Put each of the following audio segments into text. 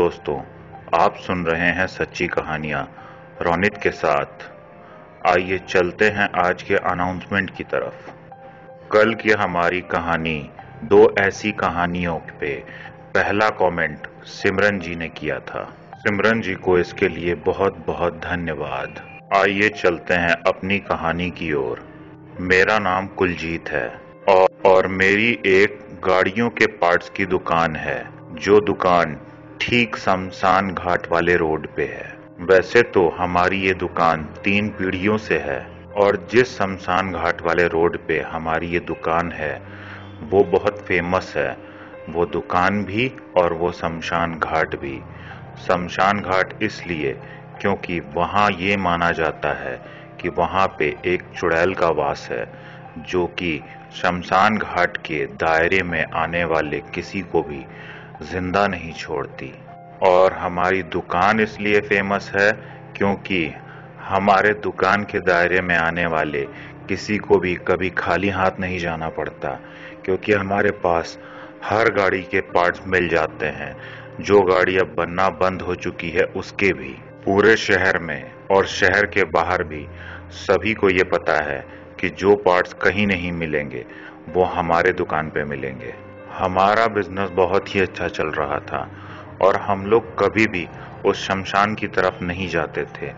दोस्तों, आप सुन रहे हैं सच्ची कहानियाँ रोनित के साथ। आइए चलते हैं आज के अनाउंसमेंट की तरफ। कल की हमारी कहानी दो ऐसी कहानियों पे पहला कमेंट सिमरन जी ने किया था। सिमरन जी को इसके लिए बहुत बहुत धन्यवाद। आइए चलते हैं अपनी कहानी की ओर। मेरा नाम कुलजीत है और मेरी एक गाड़ियों के पार्ट्स की दुकान है, जो दुकान ठीक शमशान घाट वाले रोड पे है। वैसे तो हमारी ये दुकान 3 पीढ़ियों से है और जिस शमशान घाट वाले रोड पे हमारी ये दुकान है वो बहुत फेमस है, वो दुकान भी और वो शमशान घाट भी। शमशान घाट इसलिए क्योंकि वहाँ ये माना जाता है कि वहाँ पे एक चुड़ैल का वास है, जो कि शमशान घाट के दायरे में आने वाले किसी को भी जिंदा नहीं छोड़ती। और हमारी दुकान इसलिए फेमस है क्योंकि हमारे दुकान के दायरे में आने वाले किसी को भी कभी खाली हाथ नहीं जाना पड़ता, क्योंकि हमारे पास हर गाड़ी के पार्ट्स मिल जाते हैं। जो गाड़ी अब बनना बंद हो चुकी है उसके भी। पूरे शहर में और शहर के बाहर भी सभी को ये पता है कि जो पार्ट्स कहीं नहीं मिलेंगे वो हमारे दुकान पे मिलेंगे। हमारा बिजनेस बहुत ही अच्छा चल रहा था और हम लोग कभी भी उस शमशान की तरफ नहीं जाते थे,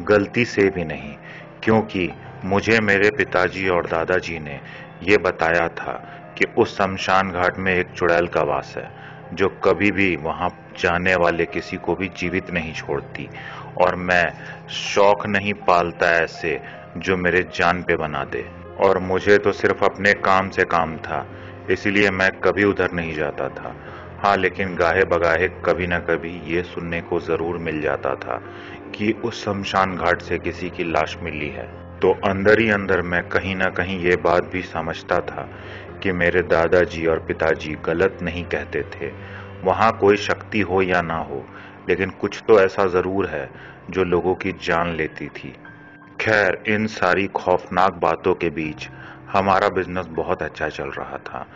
गलती से भी नहीं, क्योंकि मुझे मेरे पिताजी और दादाजी ने ये बताया था कि उस शमशान घाट में एक चुड़ैल का वास है, जो कभी भी वहां जाने वाले किसी को भी जीवित नहीं छोड़ती। और मैं शौक नहीं पालता ऐसे जो मेरे जान पे बना दे। और मुझे तो सिर्फ अपने काम से काम था, इसलिए मैं कभी उधर नहीं जाता था। हाँ, लेकिन गाहे बगाहे कभी न कभी ये सुनने को जरूर मिल जाता था कि उस शमशान घाट से किसी की लाश मिली है। तो अंदर ही अंदर मैं कहीं ना कहीं ये बात भी समझता था कि मेरे दादाजी और पिताजी गलत नहीं कहते थे। वहाँ कोई शक्ति हो या ना हो, लेकिन कुछ तो ऐसा जरूर है जो लोगों की जान लेती थी। खैर, इन सारी खौफनाक बातों के बीच हमारा बिजनेस बहुत अच्छा चल रहा था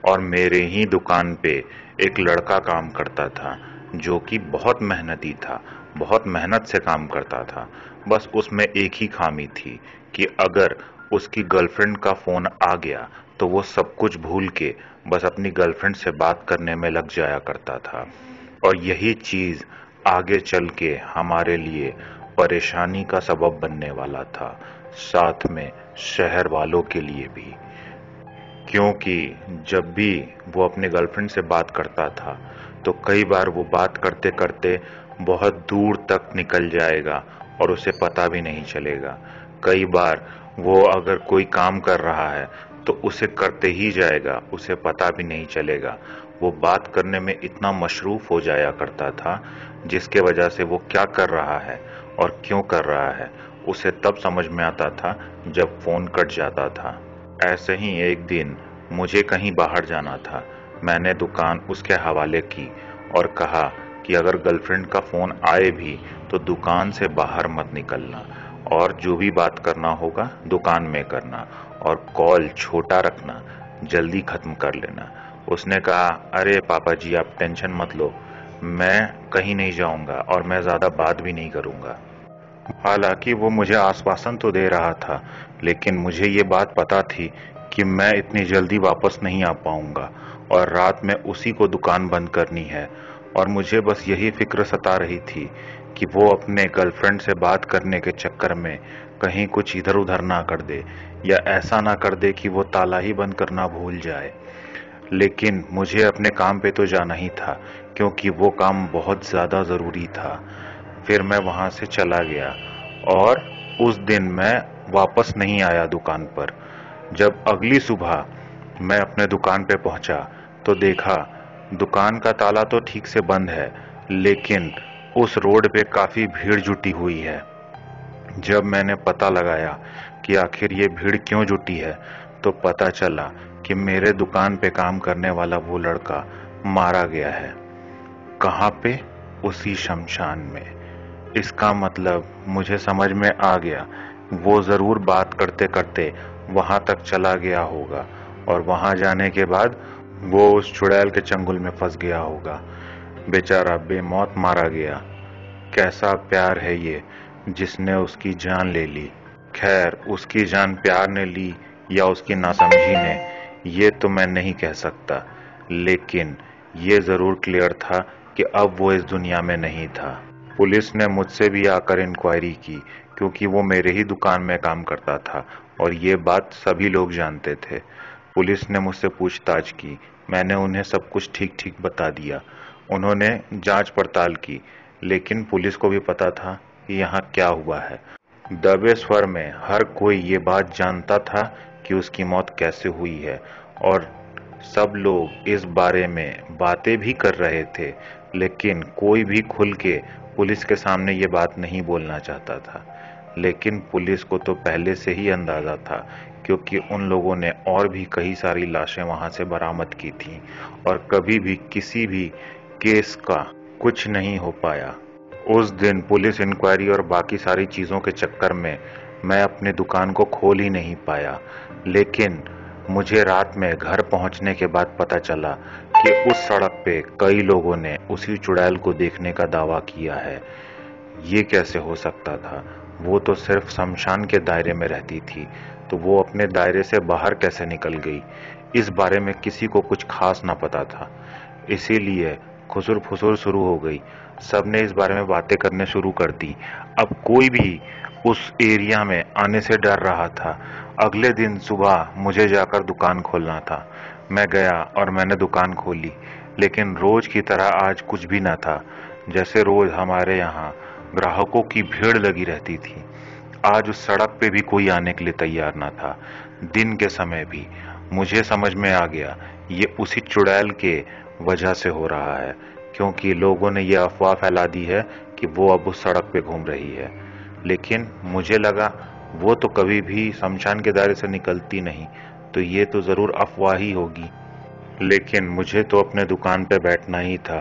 और मेरे ही दुकान पे एक लड़का काम करता था, जो कि बहुत मेहनती था, बहुत मेहनत से काम करता था। बस उसमें एक ही खामी थी कि अगर उसकी गर्लफ्रेंड का फोन आ गया तो वो सब कुछ भूल के बस अपनी गर्लफ्रेंड से बात करने में लग जाया करता था। और यही चीज आगे चल के हमारे लिए परेशानी का सबब बनने वाला था, साथ में शहर वालों के लिए भी। क्योंकि जब भी वो अपने गर्लफ्रेंड से बात करता था तो कई बार वो बात करते करते बहुत दूर तक निकल जाएगा और उसे पता भी नहीं चलेगा। कई बार वो अगर कोई काम कर रहा है तो उसे करते ही जाएगा, उसे पता भी नहीं चलेगा। वो बात करने में इतना मशरूफ हो जाया करता था, जिसके वजह से वो क्या कर रहा है और क्यों कर रहा है उसे तब समझ में आता था जब फोन कट जाता था। ऐसे ही एक दिन मुझे कहीं बाहर जाना था। मैंने दुकान उसके हवाले की और कहा कि अगर गर्लफ्रेंड का फोन आए भी तो दुकान से बाहर मत निकलना और जो भी बात करना होगा दुकान में करना और कॉल छोटा रखना, जल्दी खत्म कर लेना। उसने कहा, अरे पापा जी आप टेंशन मत लो, मैं कहीं नहीं जाऊंगा और मैं ज्यादा बात भी नहीं करूंगा। हालांकि वो मुझे आश्वासन तो दे रहा था, लेकिन मुझे ये बात पता थी कि मैं इतनी जल्दी वापस नहीं आ पाऊंगा और रात में उसी को दुकान बंद करनी है। और मुझे बस यही फिक्र सता रही थी कि वो अपने गर्लफ्रेंड से बात करने के चक्कर में कहीं कुछ इधर उधर ना कर दे, या ऐसा ना कर दे कि वो ताला ही बंद करना भूल जाए। लेकिन मुझे अपने काम पे तो जाना ही था, क्योंकि वो काम बहुत ज्यादा जरूरी था। फिर मैं वहां से चला गया और उस दिन मैं वापस नहीं आया दुकान पर। जब अगली सुबह मैं अपने दुकान पे पहुंचा तो देखा दुकान का ताला तो ठीक से बंद है, लेकिन उस रोड पे काफी भीड़ जुटी हुई है। जब मैंने पता लगाया कि आखिर ये भीड़ क्यों जुटी है तो पता चला कि मेरे दुकान पे काम करने वाला वो लड़का मारा गया है। कहाँ पे? उसी शमशान में। इसका मतलब मुझे समझ में आ गया, वो जरूर बात करते करते वहां तक चला गया होगा और वहां जाने के बाद वो उस चुड़ैल के चंगुल में फंस गया होगा। बेचारा बेमौत मारा गया। कैसा प्यार है ये जिसने उसकी जान ले ली। खैर, उसकी जान प्यार ने ली या उसकी नासमझी ने, ये तो मैं नहीं कह सकता, लेकिन ये जरूर क्लियर था कि अब वो इस दुनिया में नहीं था। पुलिस ने मुझसे भी आकर इंक्वायरी की, क्योंकि वो मेरे ही दुकान में काम करता था और ये बात सभी लोग जानते थे। पुलिस ने मुझसे पूछताछ की, मैंने उन्हें सब कुछ ठीक ठीक बता दिया। उन्होंने जांच पड़ताल की, लेकिन पुलिस को भी पता था कि यहाँ क्या हुआ है। दबे स्वर में हर कोई ये बात जानता था कि उसकी मौत कैसे हुई है, और सब लोग इस बारे में बातें भी कर रहे थे, लेकिन कोई भी खुल के पुलिस के सामने ये बात नहीं बोलना चाहता था। लेकिन पुलिस को तो पहले से ही अंदाजा था, क्योंकि उन लोगों ने और भी कई सारी लाशें वहां से बरामद की थीं और कभी भी किसी भी केस का कुछ नहीं हो पाया। उस दिन पुलिस इंक्वायरी और बाकी सारी चीजों के चक्कर में मैं अपनी दुकान को खोल ही नहीं पाया, लेकिन मुझे रात में घर पहुंचने के बाद पता चला कि उस सड़क पे कई लोगों ने उसी चुड़ैल को देखने का दावा किया है। ये कैसे हो सकता था? वो तो सिर्फ शमशान के दायरे में रहती थी, तो वो अपने दायरे से बाहर कैसे निकल गई? इस बारे में किसी को कुछ खास ना पता था, इसीलिए खुसुर फुसुर शुरू हो गई। सबने इस बारे में बातें करने शुरू कर दी। अब कोई भी उस एरिया में आने से डर रहा था। अगले दिन सुबह मुझे जाकर दुकान खोलना था। मैं गया और मैंने दुकान खोली, लेकिन रोज की तरह आज कुछ भी न था। जैसे रोज हमारे यहाँ ग्राहकों की भीड़ लगी रहती थी, आज उस सड़क पे भी कोई आने के लिए तैयार न था। दिन के समय भी मुझे समझ में आ गया ये उसी चुड़ैल के वजह से हो रहा है, क्योंकि लोगों ने ये अफवाह फैला दी है कि वो अब उस सड़क पे घूम रही है। लेकिन मुझे लगा वो तो कभी भी शमशान के दायरे से निकलती नहीं, तो ये तो जरूर अफवाह ही होगी। लेकिन मुझे तो अपने दुकान पे बैठना ही था,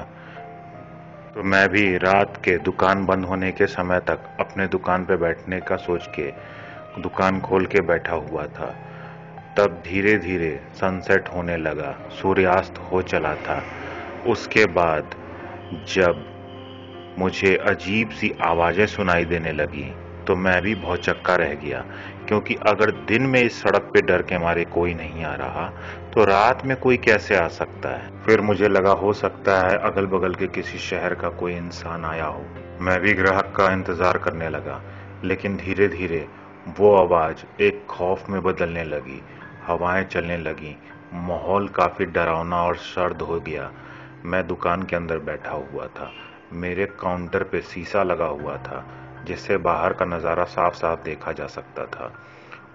तो मैं भी रात के दुकान बंद होने के समय तक अपने दुकान पे बैठने का सोच के दुकान खोल के बैठा हुआ था। तब धीरे धीरे सनसेट होने लगा, सूर्यास्त हो चला था। उसके बाद जब मुझे अजीब सी आवाजें सुनाई देने लगी, तो मैं भी भौचक्का रह गया, क्योंकि अगर दिन में इस सड़क पे डर के मारे कोई नहीं आ रहा, तो रात में कोई कैसे आ सकता है? फिर मुझे लगा हो सकता है अगल बगल के किसी शहर का कोई इंसान आया हो। मैं भी ग्राहक का इंतजार करने लगा, लेकिन धीरे धीरे वो आवाज एक खौफ में बदलने लगी। हवाएं चलने लगी, माहौल काफी डरावना और सर्द हो गया। मैं दुकान के अंदर बैठा हुआ था। मेरे काउंटर पे शीशा लगा हुआ था, जिससे बाहर का नज़ारा साफ साफ देखा जा सकता था।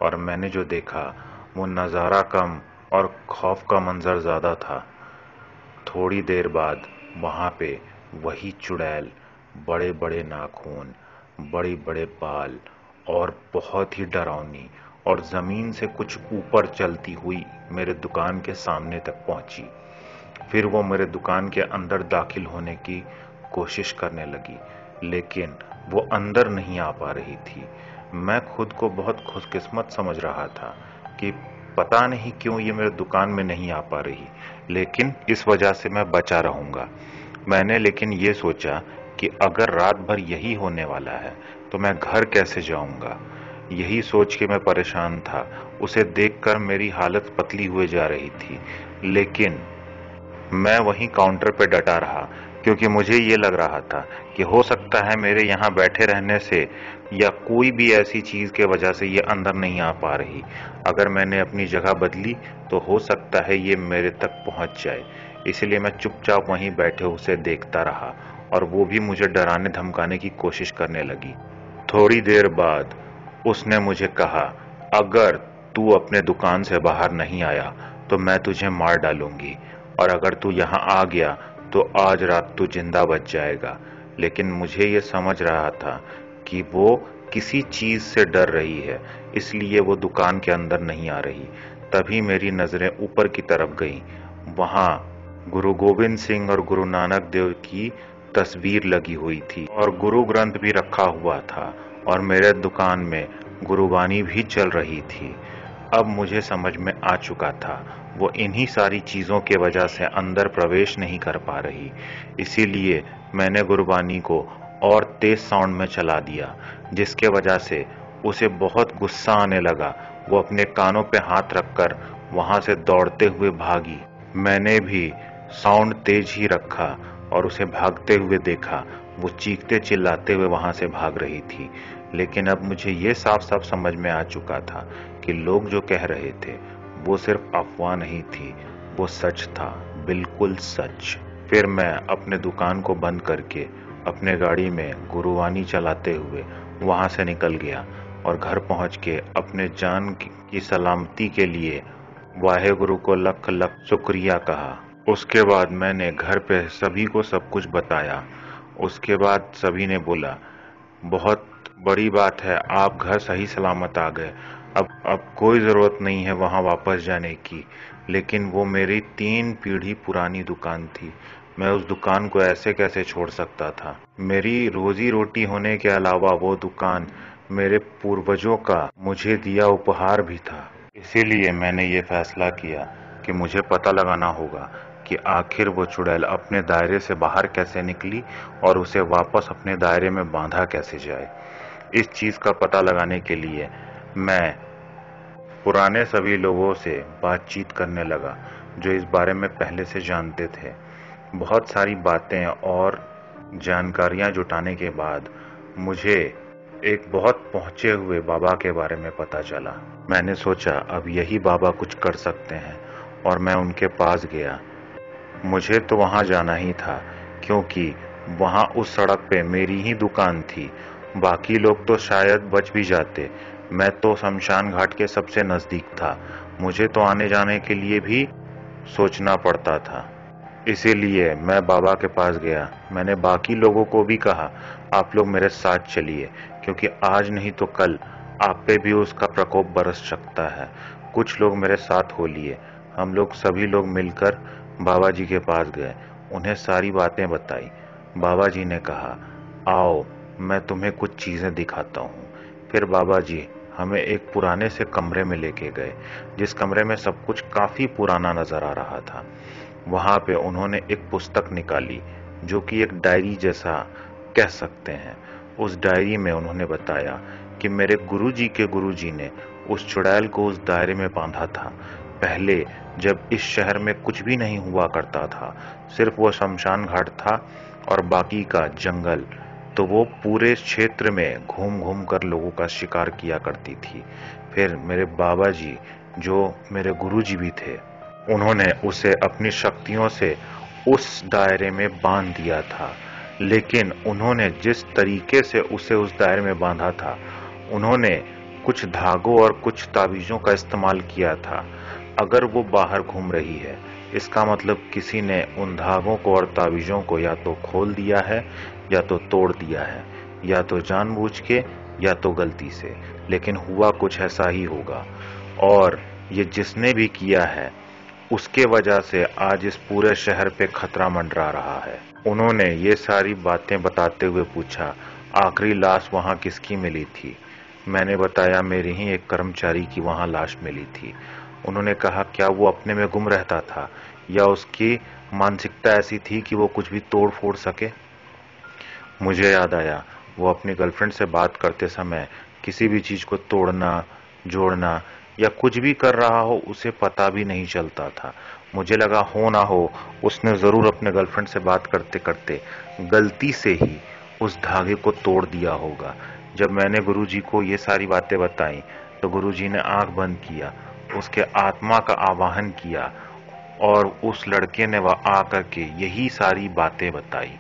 और मैंने जो देखा वो नज़ारा कम और खौफ का मंजर ज़्यादा था। थोड़ी देर बाद वहाँ पे वही चुड़ैल, बड़े बड़े नाखून, बड़े बड़े बाल और बहुत ही डरावनी, और ज़मीन से कुछ ऊपर चलती हुई मेरे दुकान के सामने तक पहुंची। फिर वो मेरे दुकान के अंदर दाखिल होने की कोशिश करने लगी, लेकिन वो अंदर नहीं आ पा रही थी। मैं खुद को बहुत खुशकिस्मत समझ रहा था कि पता नहीं क्यों ये मेरे दुकान में नहीं आ पा रही, लेकिन इस वजह से मैं बचा रहूंगा। मैंने लेकिन ये सोचा कि अगर रात भर यही होने वाला है तो मैं घर कैसे जाऊंगा। यही सोच के मैं परेशान था। उसे देखकर मेरी हालत पतली हुए जा रही थी, लेकिन मैं वहीं काउंटर पे डटा रहा, क्योंकि मुझे ये लग रहा था कि हो सकता है मेरे यहाँ बैठे रहने से या कोई भी ऐसी चीज के वजह से ये अंदर नहीं आ पा रही। अगर मैंने अपनी जगह बदली तो हो सकता है ये मेरे तक पहुंच जाए। इसलिए मैं चुपचाप वहीं बैठे उसे देखता रहा, और वो भी मुझे डराने धमकाने की कोशिश करने लगी। थोड़ी देर बाद उसने मुझे कहा, अगर तू अपने दुकान से बाहर नहीं आया तो मैं तुझे मार डालूंगी, और अगर तू यहाँ आ गया तो आज रात तू जिंदा बच जाएगा। लेकिन मुझे ये समझ रहा था कि वो किसी चीज से डर रही है, इसलिए वो दुकान के अंदर नहीं आ रही। तभी मेरी नजरें ऊपर की तरफ गईं। वहां गुरु गोविंद सिंह और गुरु नानक देव की तस्वीर लगी हुई थी, और गुरु ग्रंथ भी रखा हुआ था, और मेरे दुकान में गुरुबानी भी चल रही थी। अब मुझे समझ में आ चुका था, वो इन्हीं सारी चीज़ों के वजह से अंदर प्रवेश नहीं कर पा रही। इसीलिए मैंने गुरबानी को और तेज साउंड में चला दिया, जिसके वजह से उसे बहुत गुस्सा आने लगा। वो अपने कानों पे हाथ रखकर वहां से दौड़ते हुए भागी। मैंने भी साउंड तेज ही रखा और उसे भागते हुए देखा। वो चीखते चिल्लाते हुए वहां से भाग रही थी। लेकिन अब मुझे ये साफ साफ समझ में आ चुका था कि लोग जो कह रहे थे वो सिर्फ अफवाह नहीं थी, वो सच था, बिल्कुल सच। फिर मैं अपने दुकान को बंद करके अपने गाड़ी में गुरुवाणी चलाते हुए वहां से निकल गया और घर पहुंच के अपने जान की सलामती के लिए वाहेगुरु को लख लख शुक्रिया कहा। उसके बाद मैंने घर पे सभी को सब कुछ बताया। उसके बाद सभी ने बोला, बहुत बड़ी बात है, आप घर सही सलामत आ गए। अब कोई ज़रूरत नहीं है वहाँ वापस जाने की। लेकिन वो मेरी 3 पीढ़ी पुरानी दुकान थी। मैं उस दुकान को ऐसे कैसे छोड़ सकता था। मेरी रोजी रोटी होने के अलावा वो दुकान मेरे पूर्वजों का मुझे दिया उपहार भी था। इसीलिए मैंने ये फैसला किया कि मुझे पता लगाना होगा कि आखिर वो चुड़ैल अपने दायरे से बाहर कैसे निकली और उसे वापस अपने दायरे में बांधा कैसे जाए। इस चीज़ का पता लगाने के लिए मैं पुराने सभी लोगों से बातचीत करने लगा जो इस बारे में पहले से जानते थे। बहुत सारी बातें और जानकारियां जुटाने के बाद मुझे एक बहुत पहुंचे हुए बाबा के बारे में पता चला। मैंने सोचा अब यही बाबा कुछ कर सकते हैं और मैं उनके पास गया। मुझे तो वहां जाना ही था क्योंकि वहां उस सड़क पे मेरी ही दुकान थी। बाकी लोग तो शायद बच भी जाते, मैं तो शमशान घाट के सबसे नजदीक था। मुझे तो आने जाने के लिए भी सोचना पड़ता था। इसीलिए मैं बाबा के पास गया। मैंने बाकी लोगों को भी कहा, आप लोग मेरे साथ चलिए क्योंकि आज नहीं तो कल आप पे भी उसका प्रकोप बरस सकता है। कुछ लोग मेरे साथ हो लिए। हम लोग सभी लोग मिलकर बाबा जी के पास गए, उन्हें सारी बातें बताई। बाबा जी ने कहा, आओ मैं तुम्हें कुछ चीज़ें दिखाता हूँ। फिर बाबा जी हमें एक पुराने से कमरे में लेके गए, जिस कमरे में सब कुछ काफ़ी पुराना नज़र आ रहा था। वहाँ पे उन्होंने एक पुस्तक निकाली जो कि एक डायरी जैसा कह सकते हैं। उस डायरी में उन्होंने बताया कि मेरे गुरुजी के गुरुजी ने उस चुड़ैल को उस दायरे में बांधा था। पहले जब इस शहर में कुछ भी नहीं हुआ करता था, सिर्फ वो शमशान घाट था और बाकी का जंगल, तो वो पूरे क्षेत्र में घूम घूम कर लोगों का शिकार किया करती थी। फिर मेरे बाबा जी जो मेरे गुरुजी भी थे, उन्होंने उसे अपनी शक्तियों से उस दायरे में बांध दिया था। लेकिन उन्होंने जिस तरीके से उसे उस दायरे में बांधा था, उन्होंने कुछ धागों और कुछ ताबीजों का इस्तेमाल किया था। अगर वो बाहर घूम रही है, इसका मतलब किसी ने उन धागों को और ताबीजों को या तो खोल दिया है या तो तोड़ दिया है, या तो जानबूझ के या तो गलती से। लेकिन हुआ कुछ ऐसा ही होगा और ये जिसने भी किया है उसके वजह से आज इस पूरे शहर पे खतरा मंडरा रहा है। उन्होंने ये सारी बातें बताते हुए पूछा, आखिरी लाश वहाँ किसकी मिली थी? मैंने बताया मेरे ही एक कर्मचारी की वहाँ लाश मिली थी। उन्होंने कहा, क्या वो अपने में गुम रहता था या उसकी मानसिकता ऐसी थी कि वो कुछ भी तोड़ फोड़ सके? मुझे याद आया, वो अपनी गर्लफ्रेंड से बात करते समय किसी भी चीज को तोड़ना, जोड़ना या कुछ भी कर रहा हो उसे पता भी नहीं चलता था। मुझे लगा हो ना हो उसने जरूर अपने गर्लफ्रेंड से बात करते करते गलती से ही उस धागे को तोड़ दिया होगा। जब मैंने गुरुजी को ये सारी बातें बताई तो गुरुजी ने आंख बंद किया, उसके आत्मा का आवाहन किया और उस लड़के ने वह आकर के यही सारी बातें बताई।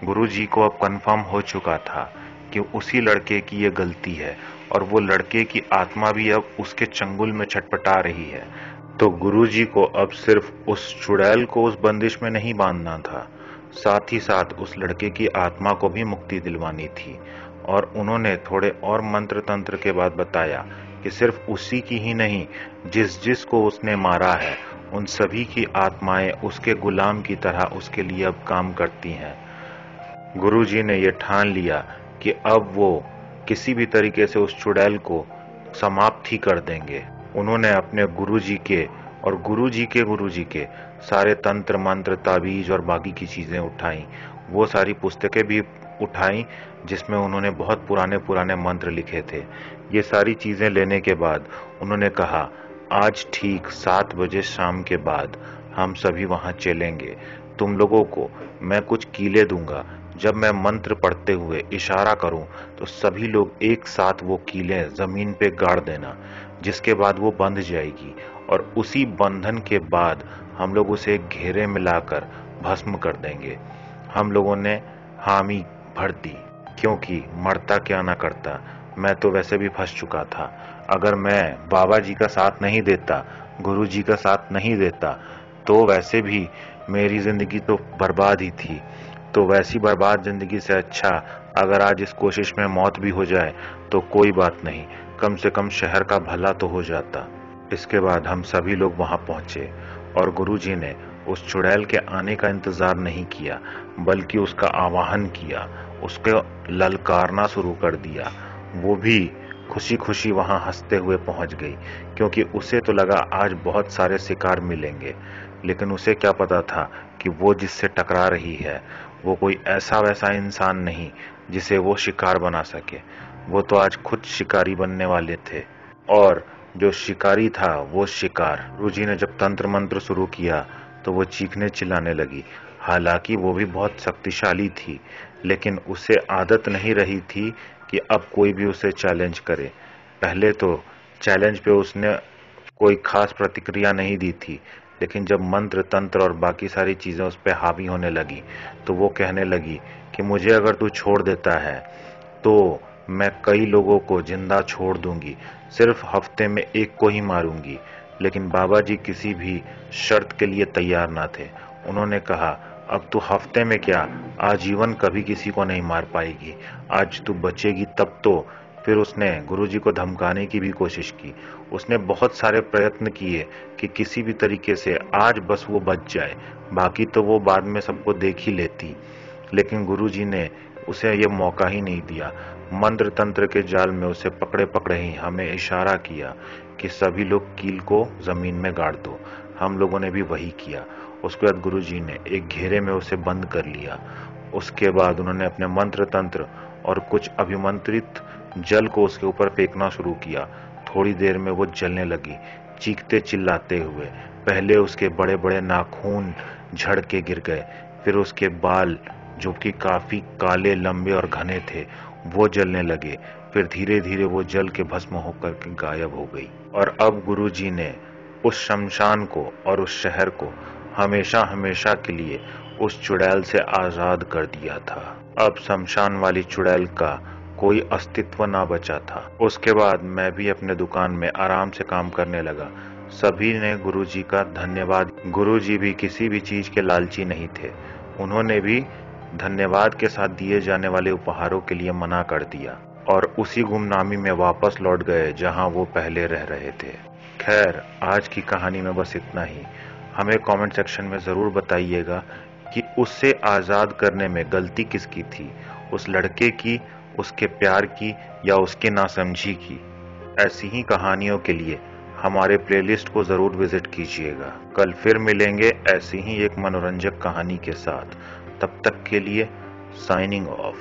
गुरुजी को अब कंफर्म हो चुका था कि उसी लड़के की ये गलती है और वो लड़के की आत्मा भी अब उसके चंगुल में छटपटा रही है। तो गुरुजी को अब सिर्फ उस चुड़ैल को उस बंदिश में नहीं बांधना था, साथ ही साथ उस लड़के की आत्मा को भी मुक्ति दिलवानी थी। और उन्होंने थोड़े और मंत्र तंत्र के बाद बताया कि सिर्फ उसी की ही नहीं, जिस जिस को उसने मारा है उन सभी की आत्माएं उसके गुलाम की तरह उसके लिए अब काम करती हैं। गुरुजी ने यह ठान लिया कि अब वो किसी भी तरीके से उस चुड़ैल को समाप्त ही कर देंगे। उन्होंने अपने गुरुजी के और गुरुजी के सारे तंत्र मंत्र ताबीज और बाकी की चीजें उठाई। वो सारी पुस्तकें भी उठाई जिसमें उन्होंने बहुत पुराने पुराने मंत्र लिखे थे। ये सारी चीजें लेने के बाद उन्होंने कहा, आज ठीक 7 बजे शाम के बाद हम सभी वहां चलेंगे। तुम लोगों को मैं कुछ कीलें दूंगा। जब मैं मंत्र पढ़ते हुए इशारा करूं तो सभी लोग एक साथ वो कीलें जमीन पे गाड़ देना, जिसके बाद वो बंध जाएगी और उसी बंधन के बाद हम लोग उसे एक घेरे में लाकर भस्म कर देंगे। हम लोगों ने हामी भर दी, क्योंकि मरता क्या ना करता, मैं तो वैसे भी फंस चुका था। अगर मैं बाबा जी का साथ नहीं देता, गुरु जी का साथ नहीं देता, तो वैसे भी मेरी जिंदगी तो बर्बाद ही थी। तो वैसी बर्बाद जिंदगी से अच्छा अगर आज इस कोशिश में मौत भी हो जाए तो कोई बात नहीं, कम से कम शहर का भला तो हो जाता। इसके बाद हम सभी लोग वहां पहुंचे और गुरुजी ने उस चुड़ैल के आने का इंतजार नहीं किया, बल्कि उसका आवाहन किया, उसको ललकारना शुरू कर दिया। वो भी खुशी खुशी वहां हंसते हुए पहुंच गई, क्योंकि उसे तो लगा आज बहुत सारे शिकार मिलेंगे। लेकिन उसे क्या पता था कि वो जिससे टकरा रही है वो कोई ऐसा वैसा इंसान नहीं जिसे वो शिकार बना सके। वो तो आज खुद शिकारी बनने वाले थे, और जो शिकारी था वो शिकार। गुरुजी ने जब तंत्र मंत्र शुरू किया तो वो चीखने चिल्लाने लगी। हालांकि वो भी बहुत शक्तिशाली थी, लेकिन उसे आदत नहीं रही थी कि अब कोई भी उसे चैलेंज करे। पहले तो चैलेंज पे उसने कोई खास प्रतिक्रिया नहीं दी थी, लेकिन जब मंत्र तंत्र और बाकी सारी चीजें उस पर हावी होने लगी तो वो कहने लगी कि मुझे अगर तू छोड़ देता है तो मैं कई लोगों को जिंदा छोड़ दूंगी, सिर्फ हफ्ते में एक को ही मारूंगी। लेकिन बाबा जी किसी भी शर्त के लिए तैयार ना थे। उन्होंने कहा, अब तू हफ्ते में क्या, आजीवन कभी किसी को नहीं मार पाएगी। आज तू बचेगी तब तो। फिर उसने गुरुजी को धमकाने की भी कोशिश की। उसने बहुत सारे प्रयत्न किए कि किसी भी तरीके से आज बस वो बच जाए, बाकी तो वो बाद में सबको देख ही लेती। लेकिन गुरुजी ने उसे ये मौका ही नहीं दिया। मंत्र तंत्र के जाल में उसे पकड़े पकड़े ही हमें इशारा किया कि सभी लोग कील को जमीन में गाड़ दो। हम लोगों ने भी वही किया। उसके बाद गुरुजी ने एक घेरे में उसे बंद कर लिया। उसके बाद उन्होंने अपने मंत्र तंत्र और कुछ अभिमंत्रित जल को उसके ऊपर फेंकना शुरू किया। थोड़ी देर में वो जलने लगी, चीखते चिल्लाते हुए। पहले उसके बड़े बड़े नाखून झड़ के गिर गए, फिर उसके बाल जो कि काफी काले लंबे और घने थे वो जलने लगे। फिर धीरे धीरे वो जल के भस्म होकर के गायब हो गई। और अब गुरुजी ने उस शमशान को और उस शहर को हमेशा हमेशा के लिए उस चुड़ैल से आजाद कर दिया था। अब शमशान वाली चुड़ैल का कोई अस्तित्व ना बचा था। उसके बाद मैं भी अपने दुकान में आराम से काम करने लगा। सभी ने गुरुजी का धन्यवाद। गुरुजी भी किसी भी चीज के लालची नहीं थे। उन्होंने भी धन्यवाद के साथ दिए जाने वाले उपहारों के लिए मना कर दिया और उसी गुमनामी में वापस लौट गए जहां वो पहले रह रहे थे। खैर, आज की कहानी में बस इतना ही। हमें कमेंट सेक्शन में जरूर बताइएगा कि उससे आजाद करने में गलती किसकी थी, उस लड़के की, उसके प्यार की, या उसके नासमझी की। ऐसी ही कहानियों के लिए हमारे प्लेलिस्ट को जरूर विजिट कीजिएगा। कल फिर मिलेंगे ऐसी ही एक मनोरंजक कहानी के साथ। तब तक के लिए साइनिंग ऑफ।